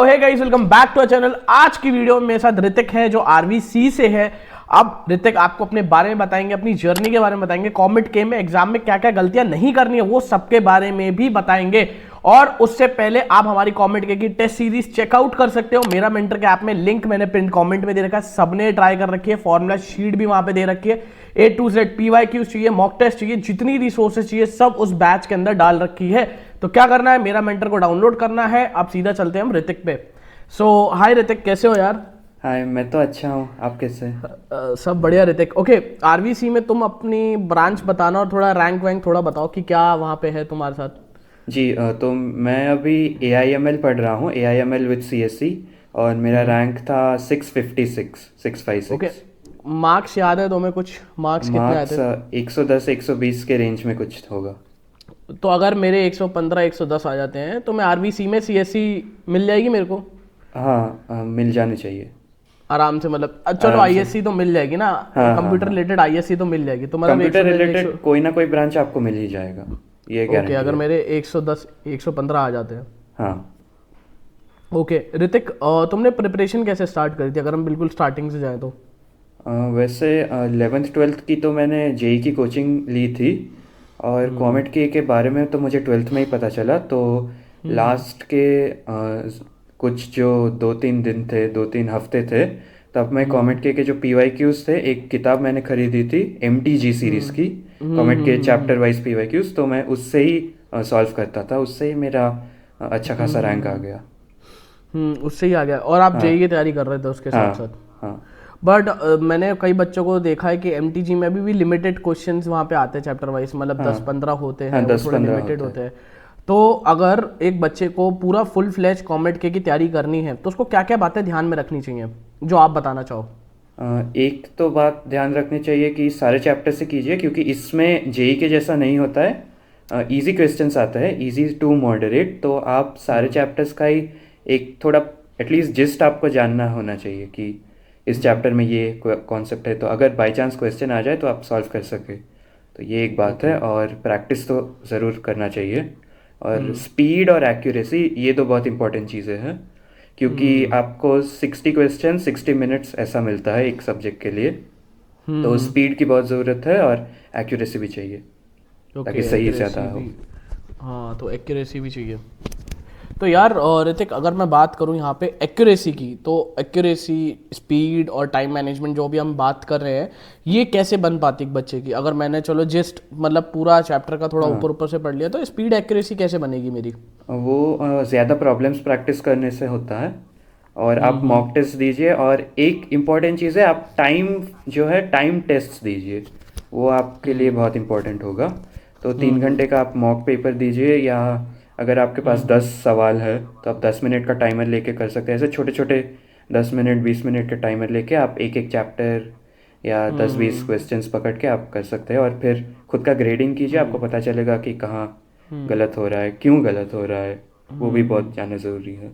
Hey guys, welcome back to a channel. आज की video में मेरे साथ ऋतिक है जो आरवीसी से है। अब ऋतिक आपको अपने बारे में बताएंगे, अपनी जर्नी के बारे में बताएंगे, कॉमेट के में एग्जाम में क्या क्या गलतियां नहीं करनी है वो सबके बारे में भी बताएंगे। और उससे पहले आप हमारी कॉमेट के की टेस्ट सीरीज चेकआउट कर सकते हो। मेरा मेंटर के ऐप में लिंक मैंने पिन कमेंट में दे रखा है, सबने ट्राई कर रखी है। फॉर्मूला शीट भी वहां पे दे रखी है। A to Z PYQ चाहिए, मॉक टेस्ट चाहिए, जितनी रिसोर्सेज चाहिए सब उस बैच के अंदर डाल रखी है। तो क्या करना है, मेरा मेंटर को डाउनलोड करना है। आप सीधा चलते हैं हम ऋतिक पे। सो हाय ऋतिक, कैसे हो यार? हाय, मैं तो अच्छा हूँ। आप कैसे? सब बढ़िया ऋतिक। ओके, आरवीसी में तुम अपनी ब्रांच बताना और थोड़ा रैंक वैंक थोड़ा बताओ कि क्या वहाँ पे है तुम्हारे साथ। जी, तो मैं अभी AIML पढ़ रहा हूँ, AIML विद CSC। और मेरा रैंक था 656, ओके, 656। मार्क्स याद है तुम्हें? कुछ मार्क्स कितने आए मार्क्स थे? 110 120 के रेंज में कुछ होगा। तो अगर मेरे 115 110 आ जाते हैं तो मैं आरवीसी में सीएससी मिल जाएगी मेरे को हाँ, मिल जाने चाहिए। आराम से। मतलब चलो आराम से। आईएससी तो मिल जाएगी ना, हाँ हाँ कंप्यूटर हाँ। रिलेटेड आईएससी तो मिल जाएगी। तो मतलब कंप्यूटर 110 रिलेटेड कोई ना कोई ब्रांच आपको मिल ही जाएगा, ये ओके, गारंटी अगर है। मेरे 110 115 आ जाते हैं। हाँ। ओके ऋतिक, तुमने प्रिपरेशन कैसे स्टार्ट करी थी अगर हम बिल्कुल स्टार्टिंग से जाएं तो? वैसे 11th 12th की तो मैंने जेई की कोचिंग ली थी। और कॉमेट के बारे में तो मुझे 12th में ही पता चला। तो लास्ट के कुछ जो 2-3 दिन थे, 2-3 हफ्ते थे, तब मैं कॉमेट के जो PYQs थे, एक किताब मैंने खरीदी थी MTG सीरीज़ की। कॉमेट के चैप्टर वाइज PYQs, तो मैं उससे ही सॉल्व करता था। उससे ही मेरा अच्छा खासा रैंक आ गया। उससे ही आ गया। और आप जेई हाँ की तैयारी कर रहे थे उसके साथ हाँ साथ? हाँ बट मैंने कई बच्चों को देखा है कि एमटीजी में भी लिमिटेड क्वेश्चंस वहाँ पे आते हैं चैप्टर वाइज, मतलब हाँ 10-15 होते हाँ, हैं, वो दस थोड़े पंद्रह लिमिटेड होता होते है। हैं। तो अगर एक बच्चे को पूरा फुल फ्लैश कॉमेट के की तैयारी करनी है तो उसको क्या क्या बातें ध्यान में रखनी चाहिए जो आप बताना चाहो? एक तो बात ध्यान रखनी चाहिए कि सारे चैप्टर से कीजिए, क्योंकि इसमें जेई के जैसा नहीं होता है। इजी क्वेश्चंस आता है, इजी टू मॉडरेट। तो आप सारे चैप्टर्स का ही एक थोड़ा एटलीस्ट जिस्ट आपको जानना होना चाहिए कि इस चैप्टर में ये कॉन्सेप्ट है, तो अगर बाय चांस क्वेश्चन आ जाए तो आप सॉल्व कर सके। तो ये एक बात ओके। है। और प्रैक्टिस तो ज़रूर करना चाहिए। और स्पीड और एक्यूरेसी, ये दो बहुत इंपॉर्टेंट चीज़ें हैं, क्योंकि आपको 60 क्वेश्चन 60 मिनट्स ऐसा मिलता है एक सब्जेक्ट के लिए। तो स्पीड की बहुत ज़रूरत है और एक्यूरेसी भी चाहिए, ओके, ताकि सही ज़्यादा एक्यूरेसी हो। भी। हाँ, तो एक्यूरेसी भी चाहिए। तो यार ऋतिक, अगर मैं बात करूँ यहाँ पे एक्यूरेसी की, तो एक्यूरेसी, स्पीड और टाइम मैनेजमेंट जो भी हम बात कर रहे हैं, ये कैसे बन पाती एक बच्चे की? अगर मैंने चलो जस्ट मतलब पूरा चैप्टर का थोड़ा ऊपर हाँ, ऊपर से पढ़ लिया तो स्पीड एक्यूरेसी कैसे बनेगी मेरी? वो ज़्यादा प्रॉब्लम्स प्रैक्टिस करने से होता है। और आप मॉक टेस्ट दीजिए। और एक इम्पॉर्टेंट चीज़ है, आप टाइम जो है टाइम टेस्ट दीजिए, वो आपके लिए बहुत इम्पोर्टेंट होगा। तो 3 घंटे का आप मॉक पेपर दीजिए, या अगर आपके पास 10 सवाल है तो आप 10 मिनट का टाइमर लेके कर सकते हैं। ऐसे छोटे छोटे 10 मिनट 20 मिनट के टाइमर लेके आप एक एक चैप्टर या 10-20 क्वेश्चंस पकड़ के आप कर सकते हैं। और फिर खुद का ग्रेडिंग कीजिए, आपको पता चलेगा कि कहाँ गलत हो रहा है, क्यों गलत हो रहा है। वो भी बहुत जानना ज़रूरी है।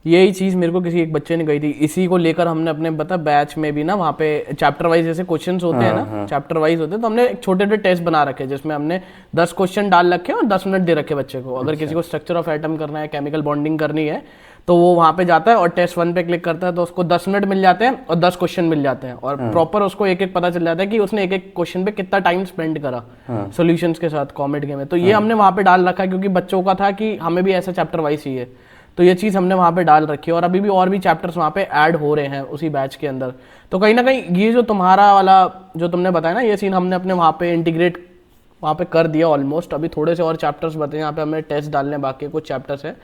यही चीज़ मेरे को किसी एक बच्चे ने कही थी, इसी को लेकर हमने अपने बता बैच में भी ना, वहाँ पे चैप्टर वाइज जैसे क्वेश्चंस होते हैं हाँ ना, हाँ चैप्टर वाइज होते हैं, तो हमने एक छोटे छोटे टेस्ट बना रखे हैं जिसमें हमने 10 क्वेश्चन डाल रखे हैं और 10 मिनट दे रखे बच्चे को। अगर किसी अच्छा। को स्ट्रक्चर ऑफ एटम करना है, केमिकल बॉन्डिंग करनी है, तो वो वहाँ पे जाता है और टेस्ट 1 पे क्लिक करता है, तो उसको 10 मिनट मिल जाते हैं और 10 क्वेश्चन मिल जाते हैं। और हाँ प्रॉपर उसको एक एक पता चल जाता है कि उसने एक एक क्वेश्चन पे कितना टाइम स्पेंड करा हाँ सॉल्यूशंस के साथ कॉमेट के में। तो ये हाँ हमने वहाँ पे डाल रखा है क्योंकि बच्चों का था कि हमें भी ऐसा चैप्टर वाइज चाहिए। तो ये चीज़ हमने वहाँ पे डाल रखी है और अभी भी और भी चैप्टर्स वहाँ पे ऐड हो रहे हैं उसी बैच के अंदर। तो कहीं ना कहीं ये जो तुम्हारा वाला जो तुमने बताया ना, ये सीन हमने अपने वहाँ पे इंटीग्रेट वहाँ पे कर दिया ऑलमोस्ट। अभी थोड़े से और चैप्टर्स बचे, यहाँ पे हमें टेस्ट डालने हैं, बाकी कुछ चैप्टर्स है।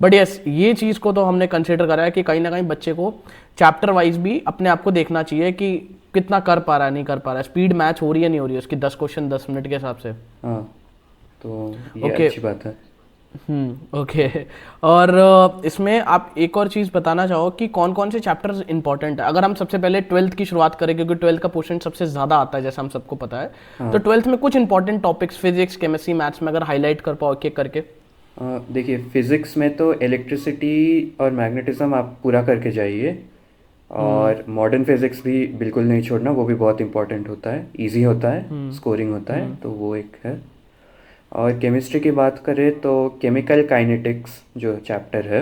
बट यस, ये चीज़ को तो हमने कंसिडर करा है कि कहीं ना कहीं बच्चे को चैप्टर वाइज भी अपने आप को देखना चाहिए कि कितना कर पा रहा है, नहीं कर पा रहा है, स्पीड मैच हो रही है नहीं हो रही है उसकी 10 क्वेश्चन 10 मिनट के हिसाब से। हाँ। तो ये ओके। अच्छी बात है। ओके। और इसमें आप एक और चीज़ बताना चाहो कि कौन कौन से चैप्टर्स इंपॉर्टेंट है? अगर हम सबसे पहले 12th की शुरुआत करें, क्योंकि 12th का पोर्शन सबसे ज़्यादा आता है जैसा हम सबको पता है। तो हाँ। 12th में कुछ important topics physics, chemistry, maths में अगर हाईलाइट कर पाओ एक एक करके। देखिए, फिज़िक्स में तो इलेक्ट्रिसिटी और मैग्नेटिज्म आप पूरा करके जाइए। और मॉडर्न फिज़िक्स भी बिल्कुल नहीं छोड़ना, वो भी बहुत इंपॉर्टेंट होता है, इजी होता है, स्कोरिंग होता है, तो वो एक है। और केमिस्ट्री की बात करें तो केमिकल काइनेटिक्स जो चैप्टर है,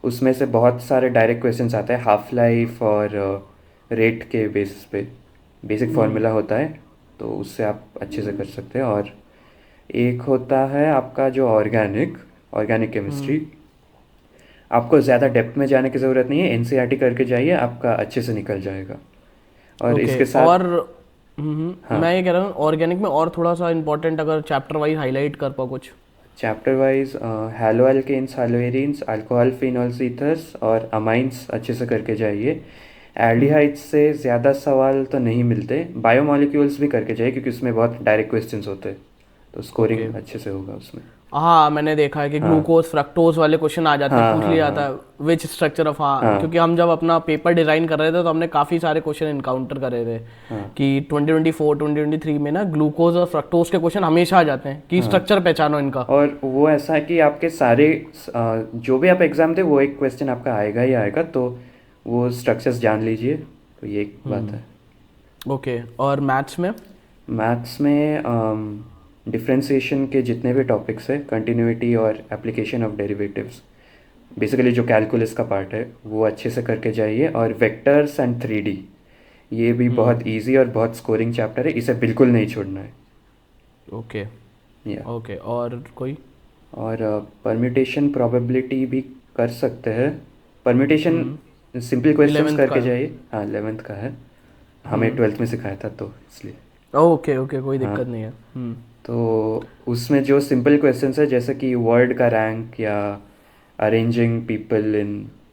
उसमें से बहुत सारे डायरेक्ट क्वेश्चंस आते हैं हाफ लाइफ और रेट के बेसिस पे, बेसिक फार्मूला होता है, तो उससे आप अच्छे से कर सकते हैं। और एक होता है आपका जो ऑर्गेनिक केमिस्ट्री, आपको ज़्यादा डेप्थ में जाने की ज़रूरत नहीं है, एनसीईआरटी करके जाइए, आपका अच्छे से निकल जाएगा। और ओके इसके साथ और मैं ये कह रहा हूँ ऑर्गेनिक में और थोड़ा सा इंपॉर्टेंट अगर चैप्टर वाइज हाईलाइट कर पाओ कुछ। Chapter wise haloalkanes, haloarenes, alcohol phenols ethers और अमाइंस अच्छे से करके जाइए। एल्डिहाइड्स से ज़्यादा सवाल तो नहीं मिलते, बायोमॉलिक्यूल्स भी करके जाइए क्योंकि उसमें बहुत डायरेक्ट क्वेश्चंस होते हैं, तो स्कोरिंग अच्छे से होगा उसमें। हाँ मैंने देखा है कि ग्लूकोज फ्रक्टोज वाले क्वेश्चन आ जाते हैं, पूछ लिया जाता है विच स्ट्रक्चर ऑफ, हाँ क्योंकि हम जब अपना पेपर डिजाइन कर रहे थे तो हमने काफी सारे क्वेश्चन इनकाउंटर करे थे कि 2024 2023 में ना ग्लूकोज और फ्रक्टोज के क्वेश्चन हमेशा आ जाते हैं कि स्ट्रक्चर पहचानो इनका। और वो ऐसा है कि आपके सारे जो भी आप एग्जाम दे वो एक क्वेश्चन आपका आएगा ही आएगा, तो वो स्ट्रक्चर्स जान लीजिए, तो ये एक बात है। ओके और मैथ्स में डिफ्रेंसिएशन के जितने भी टॉपिक्स है, कंटिन्यूटी और एप्लीकेशन ऑफ डेरिवेटिव्स, बेसिकली जो कैलकुलस का पार्ट है वो अच्छे से करके जाइए। और वेक्टर्स एंड 3D ये भी बहुत इजी और बहुत स्कोरिंग चैप्टर है, इसे बिल्कुल नहीं छोड़ना है। ओके या ओके और कोई और परम्यूटेशन प्रोबेबिलिटी भी कर सकते हैं। परम्यूटेशन सिंपल क्वेश्चंस 11th करके का है। जाइए, हाँ 11th का है, हमें 12th में सिखाया था तो इसलिए। ओके ओके कोई दिक्कत नहीं है। तो उसमें जो सिंपल क्वेश्चंस है जैसे कि वर्ड का रैंक या अरेंजिंग पीपल इन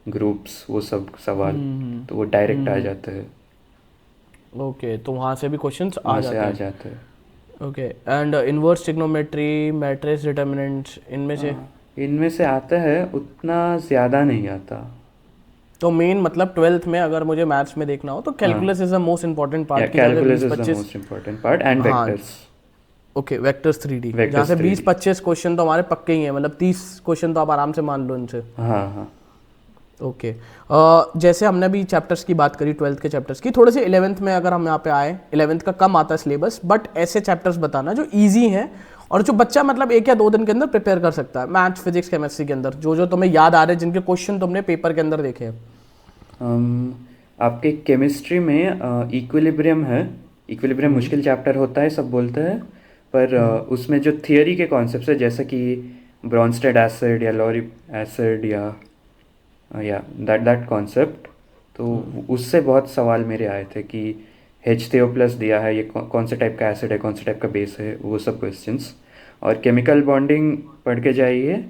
ग्रुप्स, वो सब सवाल तो वो डायरेक्ट आ जाते हैं, ओके तो वहाँ से भी क्वेश्चंस आ वहाँ से आ जाते जाते हैं। हैं। Okay and inverse trigonometry, matrix determinants, इनमें से इनमें से आता है, उतना ज़्यादा नहीं आता। तो मेन मतलब 12th में अगर मुझे मैथ्स में देखना हो तो calculus is the most important part, calculus is the most important part and vectors. Okay vectors 3D Vectors जहाँ से 3D 20-25 क्वेश्चन तो हमारे पक्के ही हैं, मतलब 30 क्वेश्चन तो आप आराम से मान लो इनसे। हाँ हाँ। ओके जैसे हमने अभी चैप्टर्स की बात करी 12th के चैप्टर्स की, थोड़े से 11th में अगर हम यहाँ पे आए, 11th का कम आता है सिलेबस, बट ऐसे चैप्टर्स बताना जो ईजी हैं और जो बच्चा मतलब 1 या 2 दिन के अंदर प्रिपेयर कर सकता है, मैथ्स फिजिक्स केमिस्ट्री के अंदर जो जो तुम्हें याद आ रहे हैं, जिनके क्वेश्चन तुमने पेपर के अंदर देखे हैं। आपके केमिस्ट्री में इक्विलिब्रियम है, इक्विलिब्रियम मुश्किल चैप्टर होता है सब बोलते हैं, पर उसमें जो थियरी के कॉन्सेप्ट्स है जैसे कि ब्रॉन्स्टेड एसिड या लॉरी एसिड या दैट कॉन्सेप्ट, तो उससे बहुत सवाल मेरे आए थे कि H3O+ दिया है, ये कौन से टाइप का एसिड है, कौन से टाइप का बेस है, वो सब क्वेश्चंस। और केमिकल बॉन्डिंग पढ़ के जाइए,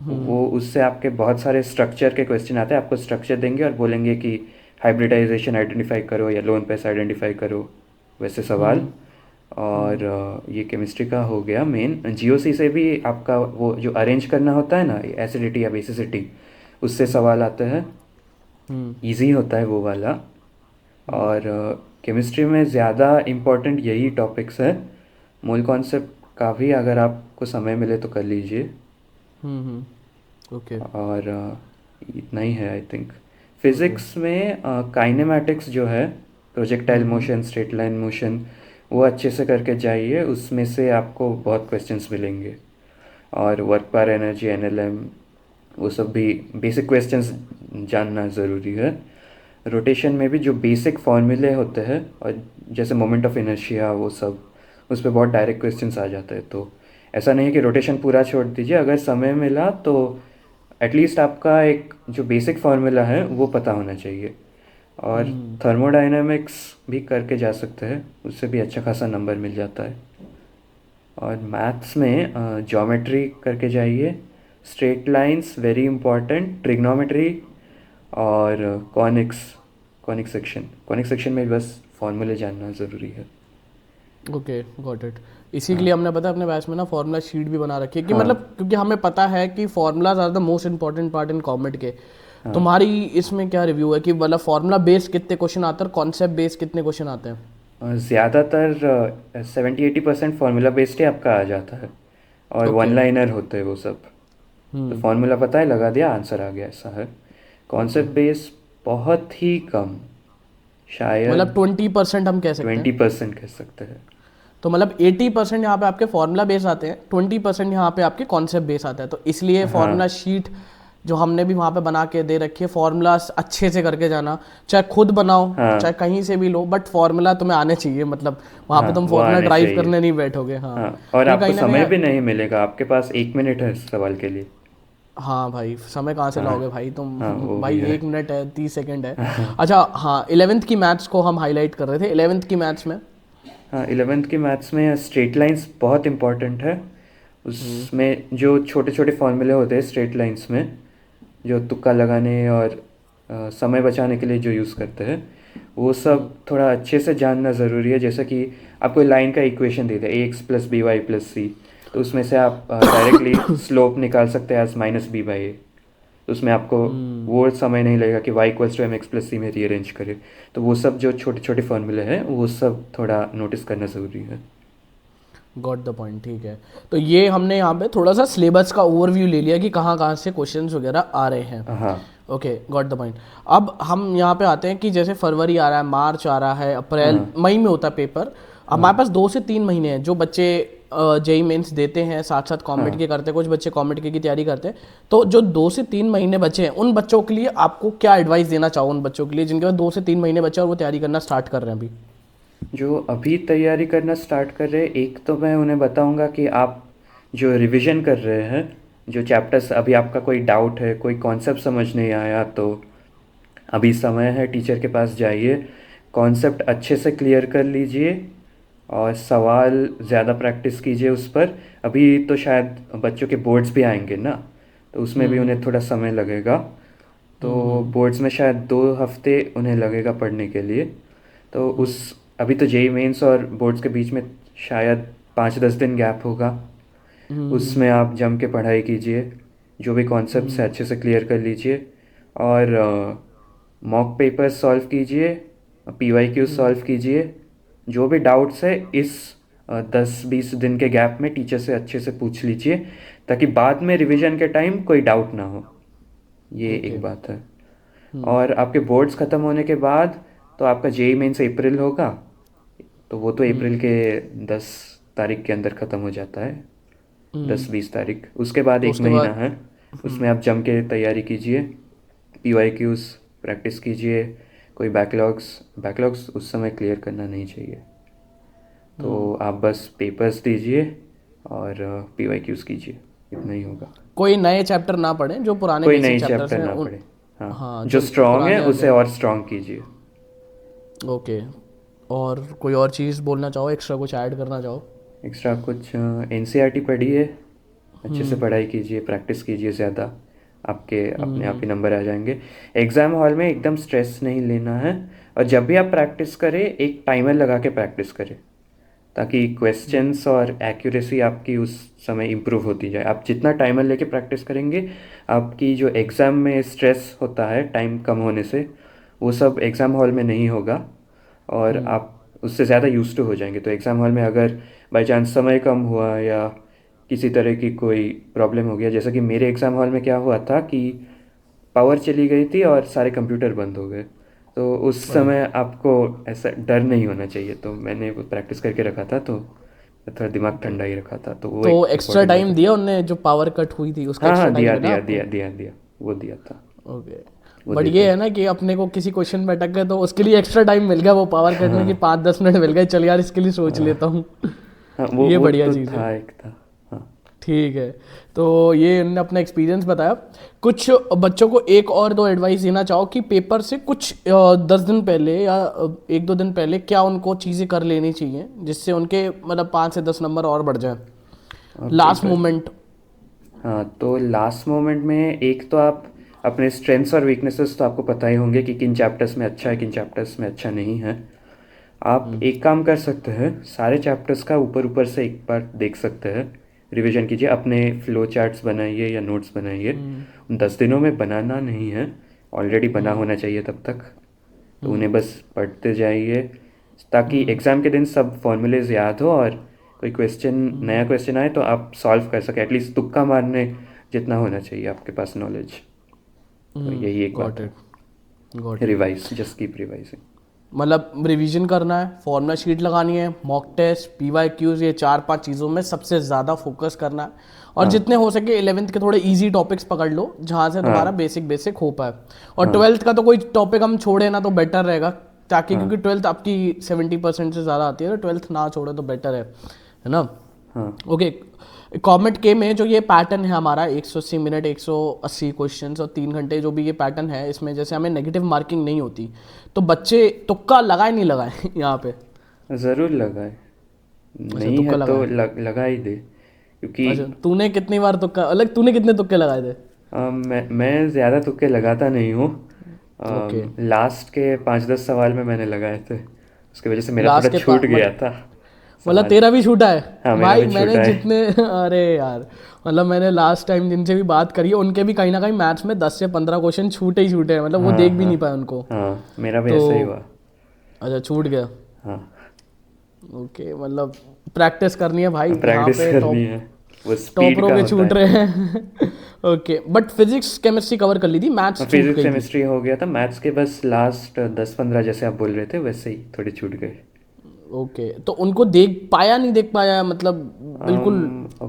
वो उससे आपके बहुत सारे स्ट्रक्चर के क्वेश्चन आते हैं, आपको स्ट्रक्चर देंगे और बोलेंगे कि हाइब्रिडाइजेशन आइडेंटिफाई करो या लोन पेयर्स आइडेंटिफाई करो, वैसे सवाल। और ये केमिस्ट्री का हो गया मेन। जीओसी से भी आपका वो जो अरेंज करना होता है ना, एसिडिटी या बेसिसिटी, उससे सवाल आते हैं, इजी होता है वो वाला। और केमिस्ट्री में ज़्यादा इम्पोर्टेंट यही टॉपिक्स है, मूल कॉन्सेप्ट का भी अगर आपको समय मिले तो कर लीजिए। ओके और इतना ही है आई थिंक। फिज़िक्स में काइनेमैटिक्स जो है, projectile motion, straight line motion, वो अच्छे से करके जाइए, उसमें से आपको बहुत क्वेश्चंस मिलेंगे। और वर्क पर एनर्जी, NLM, वो सब भी बेसिक क्वेश्चंस जानना ज़रूरी है। रोटेशन में भी जो बेसिक फॉर्मूले होते हैं और जैसे मोमेंट ऑफ इनर्शिया, वो सब उस पर बहुत डायरेक्ट क्वेश्चंस आ जाते हैं, तो ऐसा नहीं है कि रोटेशन पूरा छोड़ दीजिए, अगर समय मिला तो एटलीस्ट आपका एक जो बेसिक फार्मूला है वो पता होना चाहिए। और थर्मोडायनामिक्स भी करके जा सकते हैं, उससे भी अच्छा खासा नंबर मिल जाता है। और मैथ्स में ज्योमेट्री करके जाइए, straight lines very important, trigonometry और कॉनिक सेक्शन में बस फॉर्मूले जानना ज़रूरी है। Okay got it. इसी के लिए हमने पता अपने बैच में ना फॉर्मूला शीट भी बना रखी है कि मतलब क्योंकि हमें पता है कि formulas are the most important part in COMEDK. तुम्हारी इसमें क्या रिव्यू है कि मतलब फॉर्मूला बेस कितने क्वेश्चन आते हैं, कॉन्सेप्ट बेस कितने क्वेश्चन आते हैं? ज़्यादातर 70-80% फार्मूला बेस्ड ही आपका आ जाता है, और वन लाइनर होते हैं वो सब। तो फार्मूला पता है, लगा दिया, आंसर आ गया, ऐसा है। कॉन्सेप्ट बेस बहुत ही कम, शायद मतलब 20% हम कह सकते हैं, 20% कह सकते हैं। तो मतलब 80% यहाँ पे आपके फॉर्मूला बेस आते हैं, 20% यहाँ पे आपके कॉन्सेप्ट बेस आता है, तो इसलिए फॉर्मूला शीट जो हमने भी वहाँ पे बना के दे रखी है, फॉर्मूलाज अच्छे से करके जाना, चाहे खुद बनाओ चाहे कहीं से भी लो, बट फॉर्मूला तुम्हें आने चाहिए, मतलब वहाँ पे तुम वो फॉर्मूला आने ड्राइव चाहिए। करने नहीं बैठोगे। हाँ हाँ, और ये आपको कहीं ना समय भी कहीं, नहीं मिलेगा, आपके पास 1 मिनट है इस सवाल के लिए। हाँ भाई समय कहाँ से हाँ लाओगे भाई तुम। हाँ, वो भी भाई है। 1 मिनट है, 30 सेकंड है। अच्छा हाँ, 11th की मैथ्स को हम हाईलाइट कर रहे थे, 11th की मैथ्स में। हाँ, 11th की मैथ्स में स्ट्रेट लाइंस बहुत इंपॉर्टेंट है। उसमें जो छोटे छोटे फॉर्मूले होते हैं स्ट्रेट लाइंस में, जो तुक्का लगाने और समय बचाने के लिए जो यूज़ करते हैं, वो सब थोड़ा अच्छे से जानना ज़रूरी है। जैसे कि आपको लाइन का इक्वेशन दे दे ax+by+c, तो उसमें से आप डायरेक्टली स्लोप निकाल सकते हैं एज -b/a। तो उसमें आपको वो समय नहीं लगेगा कि y=mx+c में रीअरेंज करे। तो वो सब जो छोटे छोटे फॉर्मूले हैं वो सब थोड़ा नोटिस करना ज़रूरी है। गॉट द पॉइंट, ठीक है। तो ये हमने यहाँ पे थोड़ा सा सिलेबस का ओवरव्यू ले लिया कि कहाँ कहाँ से क्वेश्चंस वगैरह आ रहे हैं। हाँ ओके, गॉट द पॉइंट। अब हम यहाँ पे आते हैं कि जैसे फरवरी आ रहा है, मार्च आ रहा है, अप्रैल मई में होता है पेपर। हमारे पास 2 से 3 महीने हैं। जो बच्चे जेई मेंस देते हैं, साथ साथ कॉमेट के करते हैं, कुछ बच्चे कॉमेट के की तैयारी करते हैं, तो जो 2 से 3 महीने बचे हैं, उन बच्चों के लिए आपको क्या एडवाइस देना चाहो, उन बच्चों के लिए जिनके पास 2 से 3 महीने बचे और वो तैयारी करना स्टार्ट कर रहे हैं अभी। जो अभी तैयारी करना स्टार्ट कर रहे हैं, एक तो मैं उन्हें बताऊंगा कि आप जो रिवीजन कर रहे हैं, जो चैप्टर्स अभी आपका कोई डाउट है, कोई कॉन्सेप्ट समझ नहीं आया, तो अभी समय है, टीचर के पास जाइए, कॉन्सेप्ट अच्छे से क्लियर कर लीजिए और सवाल ज़्यादा प्रैक्टिस कीजिए उस पर। अभी तो शायद बच्चों के बोर्ड्स भी आएंगे ना, तो उसमें भी उन्हें थोड़ा समय लगेगा। तो बोर्ड्स में शायद 2 हफ्ते उन्हें लगेगा पढ़ने के लिए। तो उस अभी तो जेई मेंस और बोर्ड्स के बीच में शायद 5-10 दिन गैप होगा। उसमें आप जम के पढ़ाई कीजिए, जो भी कॉन्सेप्ट्स है अच्छे से क्लियर कर लीजिए और मॉक पेपर्स सॉल्व कीजिए, पीवाईक्यू सॉल्व कीजिए। जो भी डाउट्स है इस 10-20 दिन के गैप में टीचर से अच्छे से पूछ लीजिए, ताकि बाद में रिवीजन के टाइम कोई डाउट ना हो। ये एक बात है। और आपके बोर्ड्स ख़त्म होने के बाद तो आपका जेई मेंस अप्रैल होगा, तो वो तो अप्रैल के 10 तारीख के अंदर ख़त्म हो जाता है, 10-20 तारीख। उसके बाद तो एक उसके महीना बाद है, उसमें आप जम के तैयारी कीजिए, पीवाईक्यूज़ प्रैक्टिस कीजिए। कोई बैकलॉग्स उस समय क्लियर करना नहीं चाहिए। तो आप बस पेपर्स दीजिए और पीवाईक्यूज़ कीजिए, इतना ही होगा। कोई नए चैप्टर ना पढ़े, जो पुराने कोई बेसिक नई चैप्टर्स चैप्टर हैं ना उन, पढ़े। हाँ, हाँ जो जो स्ट्रांग है पुराने आ उसे गए। और स्ट्रांग कीजिए। ओके, और कोई और चीज़ बोलना चाहो, एक्स्ट्रा कुछ ऐड करना चाहो। एक्स्ट्रा कुछ एनसीईआरटी पढ़िए, अच्छे से पढ़ाई कीजिए, प्रैक्टिस कीजिए ज़्यादा, आपके अपने आप ही नंबर आ जाएंगे। एग्ज़ाम हॉल में एकदम स्ट्रेस नहीं लेना है, और जब भी आप प्रैक्टिस करें एक टाइमर लगा के प्रैक्टिस करें, ताकि क्वेश्चंस और एक्यूरेसी आपकी उस समय इम्प्रूव होती जाए। आप जितना टाइमर लेके प्रैक्टिस करेंगे, आपकी जो एग्ज़ाम में स्ट्रेस होता है टाइम कम होने से, वो सब एग्ज़ाम हॉल में नहीं होगा और आप उससे ज़्यादा यूज्ड टू हो जाएंगे। तो एग्ज़ाम हॉल में अगर बाई चांस समय कम हुआ या किसी तरह की कोई प्रॉब्लम हो गया, जैसा कि मेरे एग्ज़ाम हॉल में क्या हुआ था कि पावर चली गई थी और सारे कंप्यूटर बंद हो गए, तो उस समय आपको ऐसा डर नहीं होना चाहिए। तो मैंने वो प्रैक्टिस करके रखा था, तो थोड़ा दिमाग ठंडा ही रखा था, तो वो तो एक एक्स्ट्रा इम्पोर्टेंट बात टाइम है। दिया उनने, जो पावर कट हुई थी उसका हाँ हाँ, एक्स्ट्रा टाइम दिया मिला दिया आपको। दिया दिया दिया, वो दिया था, ओके, वो बट देते ये है थे। ना कि अपने को किसी क्वेश्चन में अटक गए तो उसके लिए एक्स्ट्रा टाइम मिल गया, वो पावर कट में कि 5-10 मिनट मिल गए, चल यार इसके लिए सोच लेता हूँ। हाँ, वो ये वो बढ़िया तो चीज़ है। था, एक था। हाँ ठीक है, तो ये इन्होंने अपना एक्सपीरियंस बताया। कुछ बच्चों को एक और दो एडवाइस देना चाहो कि पेपर से कुछ 10 दिन पहले या 1-2 दिन पहले क्या उनको चीज़ें कर लेनी चाहिए, जिससे उनके मतलब 5 से 10 नंबर और बढ़ जाए और लास्ट पेपर, मोमेंट। हाँ, तो लास्ट मोमेंट में एक तो आप अपने स्ट्रेंथ्स और वीकनेसेस तो आपको पता ही होंगे कि किन चैप्टर्स में अच्छा है, किन चैप्टर्स में अच्छा नहीं है। आप एक काम कर सकते हैं, सारे चैप्टर्स का ऊपर ऊपर से एक बार देख सकते हैं, रिवीजन कीजिए, अपने फ्लो चार्ट्स बनाइए या नोट्स बनाइए। 10 दिनों में बनाना नहीं है, ऑलरेडी बना होना चाहिए तब तक। तो उन्हें बस पढ़ते जाइए, ताकि एग्ज़ाम के दिन सब फॉर्मूलेज याद हो और कोई क्वेश्चन, नया क्वेश्चन आए तो आप सॉल्व कर सकें, एटलीस्ट तुक्का मारने जितना होना चाहिए आपके पास नॉलेज। तो यही एक बात गॉट है। It, got it. Revise, just keep revising. मतलब रिवीजन करना है, फॉर्मूला शीट लगानी है, मॉक टेस्ट, PYQs, ये 4-5 चीज़ों में सबसे ज़्यादा फोकस करना है। और जितने हो सके 11th के थोड़े इजी टॉपिक्स पकड़ लो जहाँ से तुम्हारा बेसिक हो पाए। और 12th का तो कोई टॉपिक हम छोड़े ना तो बेटर रहेगा, ताकि क्योंकि 12th आपकी 70% से ज़्यादा आती है, तो 12th ना छोड़े तो बेटर है ना। ओके, कॉमेट के में जो ये पैटर्न है हमारा 180 मिनट 180 क्वेश्चंस और 3 घंटे, जो भी ये पैटर्न है, इसमें जैसे हमें नेगेटिव मार्किंग नहीं होती, तो बच्चे तुक्का लगाए नहीं लगाए यहाँ पे? ज़रूर लगाए, नहीं तुक्का है तो लगा ही दे, क्योंकि अच्छा, तूने कितनी बार तुक्का, अलग तूने कितने तुक्के लगाए थे? मैं ज़्यादा तुक्के लगाता नहीं हूँ। लास्ट के 5-10 सवाल में मैंने लगाए थे, उसकी वजह से मेरा थोड़ा छूट गया था। मतलब तेरा भी छूटा है? हाँ, भाई मैंने जितने अरे यार, मतलब मैंने लास्ट टाइम जिनसे भी बात करी है उनके भी कहीं ना कहीं मैथ्स में 10 से 15 क्वेश्चन छूटे ही छूटे हैं, मतलब वो देख भी नहीं पाए उनको। हाँ, मेरा भी ऐसा ही हुआ। अच्छा, छूट गया। हाँ, ओके, मतलब प्रैक्टिस करनी है भाई, प्रैक्टिस करनी है, वो स्पीड टॉपरों का के होता छूट है। रहे हैं। Okay, but physics chemistry cover कर ली थी, मैथ्स फिजिक्स केमिस्ट्री हो गया था, मैथ्स के बस लास्ट 10-15 जैसे आप बोल रहे थे वैसे ही थोड़े छूट गए। ओके, तो उनको देख पाया नहीं देख पाया, मतलब बिल्कुल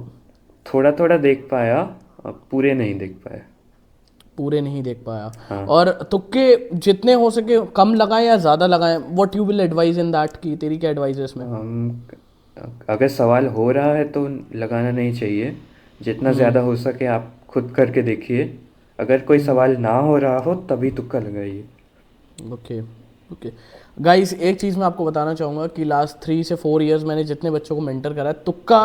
थोड़ा थोड़ा देख पाया, पूरे नहीं देख पाया। पूरे नहीं देख पाया। हाँ। और तुक्के जितने हो सके कम लगाएं या ज़्यादा लगाएं? What you will advise in that, की तेरी क्या एडवाइस है इसमें? अगर सवाल हो रहा है तो लगाना नहीं चाहिए, जितना ज़्यादा हो सके आप खुद करके देखिए। अगर कोई सवाल ना हो रहा हो तभी तुक्का लगाइए। ओके ओके गाइस, एक चीज़ मैं आपको बताना चाहूँगा कि लास्ट 3 से 4 इयर्स मैंने जितने बच्चों को मेंटर करा है, तुक्का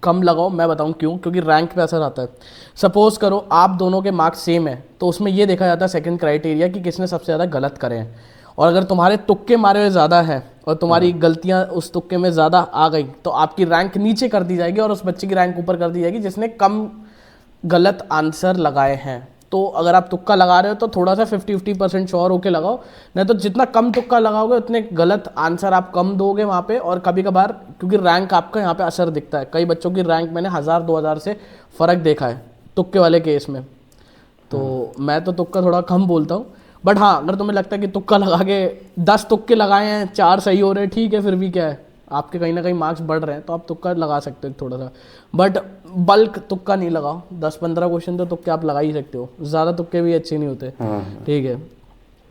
कम लगाओ। मैं बताऊँ क्यों? क्योंकि रैंक पे असर आता है। सपोज करो आप दोनों के मार्क्स सेम है, तो उसमें ये देखा जाता है सेकंड क्राइटेरिया कि किसने सबसे ज़्यादा गलत करे हैं। और अगर तुम्हारे तुक्के मारे हुए ज़्यादा हैं और तुम्हारी गलतियाँ उस तुक्के में ज़्यादा आ गई, तो आपकी रैंक नीचे कर दी जाएगी और उस बच्चे की रैंक ऊपर कर दी जाएगी जिसने कम गलत आंसर लगाए हैं। तो अगर आप तुक्का लगा रहे हो तो थोड़ा सा 50-50% श्योर होके लगाओ, नहीं तो जितना कम तुक्का लगाओगे उतने गलत आंसर आप कम दोगे वहाँ पे। और कभी कभार क्योंकि रैंक आपका यहाँ पे असर दिखता है, कई बच्चों की रैंक मैंने 1000-2000 से फ़र्क देखा है तुक्के वाले केस में। तो मैं तो तुक्का थोड़ा कम बोलता हूँ, बट हाँ, अगर तुम्हें लगता है कि तुक्का लगा के 10 तुक्के लगाए हैं, 4 सही हो रहे हैं, ठीक है, फिर भी क्या है, आपके कहीं ना कहीं मार्क्स बढ़ रहे हैं, तो आप तुक्का लगा सकते हो थोड़ा सा। बट बल्क तुक्का नहीं लगाओ, 10-15 क्वेश्चन तो तुक्के आप लगा ही सकते हो, ज़्यादा तुक्के भी अच्छे नहीं होते। ठीक है,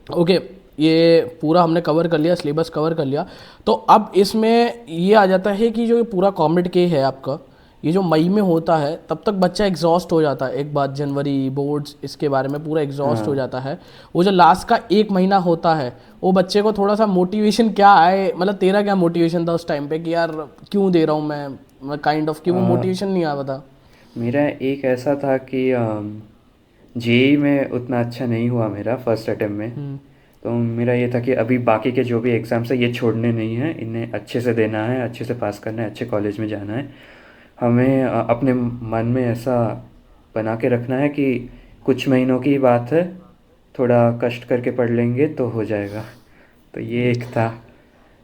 ओके, ये पूरा हमने कवर कर लिया, सिलेबस कवर कर लिया। तो अब इसमें ये आ जाता है कि जो ये पूरा कॉमेट के है आपका, ये जो मई में होता है, तब तक बच्चा एग्जॉस्ट हो जाता है। एक बात, जनवरी बोर्ड्स, इसके बारे में पूरा एग्जॉस्ट हो जाता है। वो जो लास्ट का 1 महीना होता है, वो बच्चे को थोड़ा सा मोटिवेशन क्या आए, मतलब तेरा क्या मोटिवेशन था उस टाइम पे कि यार क्यों दे रहा हूँ मैं काइंड ऑफ, कि वो मोटिवेशन नहीं आया था? मेरा एक ऐसा था कि जेई में उतना अच्छा नहीं हुआ मेरा फर्स्ट अटेम्प्ट में। तो मेरा ये था कि अभी बाकी के जो भी एग्ज़ाम्स है ये छोड़ने नहीं है, इन्हें अच्छे से देना है, अच्छे से पास करना है, अच्छे कॉलेज में जाना है। हमें अपने मन में ऐसा बना के रखना है कि कुछ महीनों की बात है, थोड़ा कष्ट करके पढ़ लेंगे तो हो जाएगा। तो ये एक था।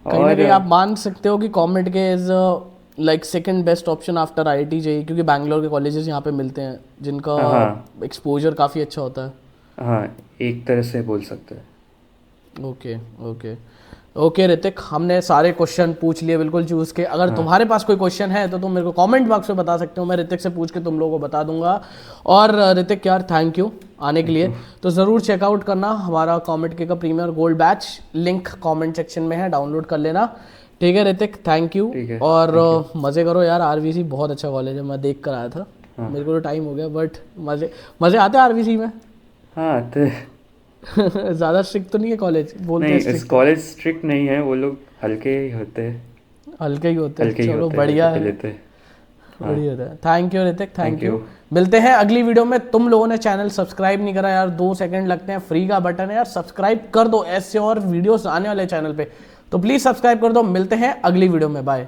कहीं ना कहीं आप मान सकते हो कि कॉमेट के is like second best option after IIT JEE, क्योंकि बैंगलोर के कॉलेजेस यहाँ पे मिलते हैं जिनका एक्सपोजर काफ़ी अच्छा होता है। हाँ, एक तरह से बोल सकते हैं। ओके ओके ओके ऋतिक, हमने सारे क्वेश्चन पूछ लिए बिल्कुल चूज़ के। अगर तुम्हारे पास कोई क्वेश्चन है तो तुम मेरे को कमेंट बॉक्स में बता सकते हो, मैं ऋतिक से पूछ के तुम लोगों को बता दूंगा। और ऋतिक यार, थैंक यू आने के लिए। तो ज़रूर चेकआउट करना हमारा कॉमेट के का premier gold batch, link comment section में है, डाउनलोड कर लेना। ठीक है ऋतिक, थैंक यू। और मज़े करो यार, RVC बहुत अच्छा कॉलेज है, मैं देख कर आया था। मेरे को तो टाइम हो गया, बट मज़े आते हैं RVC में। हाँ, तो ज़्यादा स्ट्रिक्ट तो नहीं है कॉलेज? बोलते हैं नहीं, कॉलेज स्ट्रिक्ट नहीं है, वो लोग हल्के ही होते हैं। हल्के ही होते हैं, चलो बढ़िया है, बढ़िया है। Thank you Hrithik, thank you. मिलते हैं अगली वीडियो में। तुम लोगों ने चैनल सब्सक्राइब नहीं करा यार, 2 सेकंड लगते हैं, फ्री का बटन है यार, सब्सक्राइब कर दो। ऐसे और वीडियोस आने वाले चैनल पे, तो प्लीज सब्सक्राइब कर दो। मिलते हैं अगली वीडियो में, बाय।